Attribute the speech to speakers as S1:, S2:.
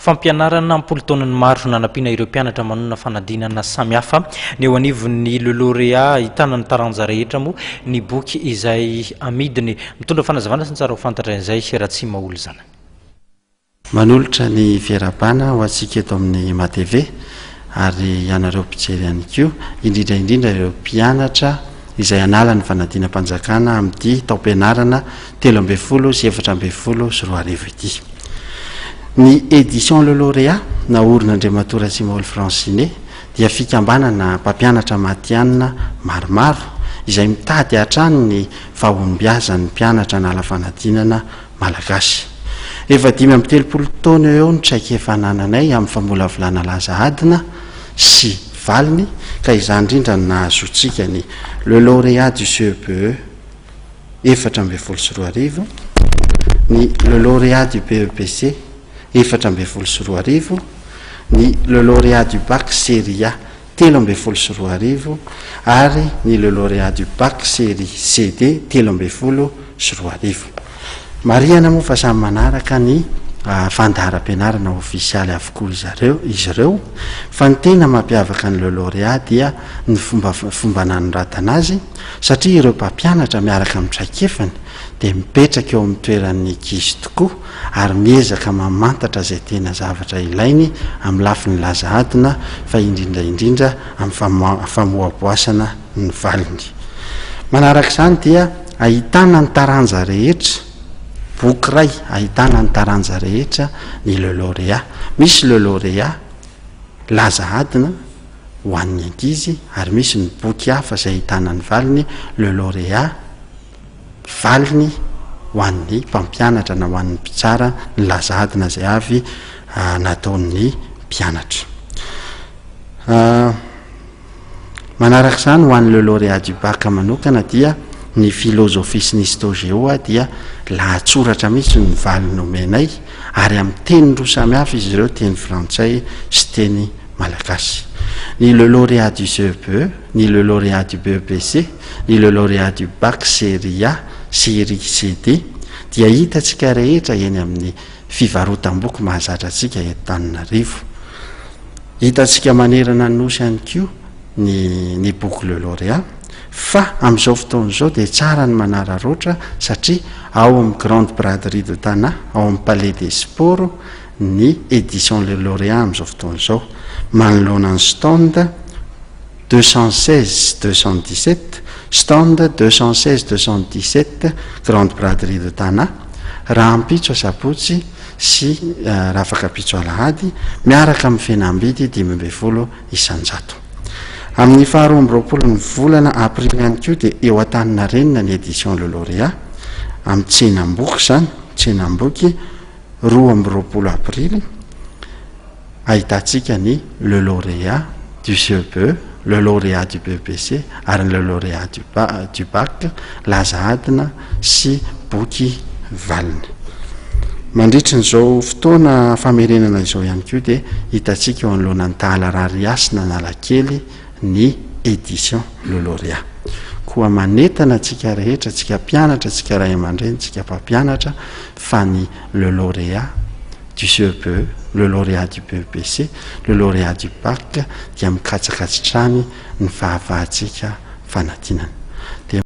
S1: fampianarana ampolo-taonany maro nanampiana ireo mpianatra manonona fanadinana samihafa ny eo anivon'ny le lauréat ahitana ny taranja rehetra moa ny boky izay amidiny mitondra fanazavana sy ny tsara ho fantatra izay raha tsy maolo zany.
S2: Manolotra ny fiarabana ho antsika eto amin'ny matv ary ianareo mpijery ihany koa indrindra ireo mpianatra izay anala ny fanadinam-panjakana amin'ity taom-pianarana 13 sy 14 sy 12 ity. Ny édition le lauréat na orin'Andriamatora Simaholo Francinet dia fikambanana mpampianatra matianina maromaro izay mitady hatrany ny fahombiazan'ny mpianatra anala fanadinana malagasy. Efa 5 taona eo ny traikefa nananay amin'ny famolavolana laza adina sy valiny ka izany indrindra no nahazotsika ny le lauréat du CEPE 14 ny le lauréat du PEPC 14 ny le lauréat du bac série A 13 ary ny le lauréat du bac série CD 13 mariana moa fa samy manaraka ny fandaharam-pianarana ofisialy avokoa izy ireo fa ny tena mampiavaka ny le lauréat dia ny fomba nanoratana azy satria ireo mpampianatra miaraka amin'ny traikefany dia mipetraka eo amin'ny toeran'ny ankizy tokoa ary miezaka mamantatra izay tena zavatra ilainy amin'ny lafiny laza adina fa indrindra amin'ny famoaboasana ny valiny. Manaraka izany dia ahitana ny taranja rehetra boky ray ahitana ny taranja rehetra ny le lauréat. Misy le lauréat laza adina ho an'ny ankizy ary misy ny boky hafa izay ahitana ny valiny le lauréat valiny ho an'ny mpampianatra na ho an'ny mpitsara ny laza adina izay avy nataon'ny mpianatra. Manaraka izany ho an'ny le lauréat du bac manokana dia ny philosophie sy ny histoire dia lahatsoratra mihitsy ny valiny omenay ary amin'ny teny roa samihafa izy ireo teny frantsay sy teny malagasy. Ny le lauréat du CEPE, ny le lauréat du BEPC, ny le lauréat du bac série A série CD dia hitatsika rehetra eny amin'ny fivarotam-boky mahazatra antsika eto Antananarivo. Hitatsika manerana ny nosy ihany koa ny boky le lauréat fa amin'izao fotoan'izao dia tsara ny manararoatra satria ao amin'ny grande braderie de Tana, ao amin'ny palais des sports ny édition le lauréat amin'izao fotoan'izao manoloana ny stand 216-217 stand 216-217 grande braderie de Tana raha ampitso asabotsy sy raha afaka pitso alahady miaraka amin'ny fihenam-bidy 520 isanjato. Amin'ny 12 ny volana aprily ihany koa dia eo Antaninarenina ny édition le lauréat amin'ny tsenam-boky zany tsenam-boky 12 aprily ahitantsika ny le lauréat du CEPE, le lauréat du BPC ary le lauréat du bac laza adina sy boky valiny. Mandritra n'izao fotoana famerenana izao ihany koa dia hitantsika eo anoloana ny Tahalarariasina Analakely ny édition le lauréat. Koa manetana tsika rehetra tsika mpianatra tsika ray aman-dreny tsika mpampianatra fa ny le lauréat du CEPE, le lauréat du BEPC, le lauréat du bac dia mikatsakatsitrany ny fahavahantsika fanadinana.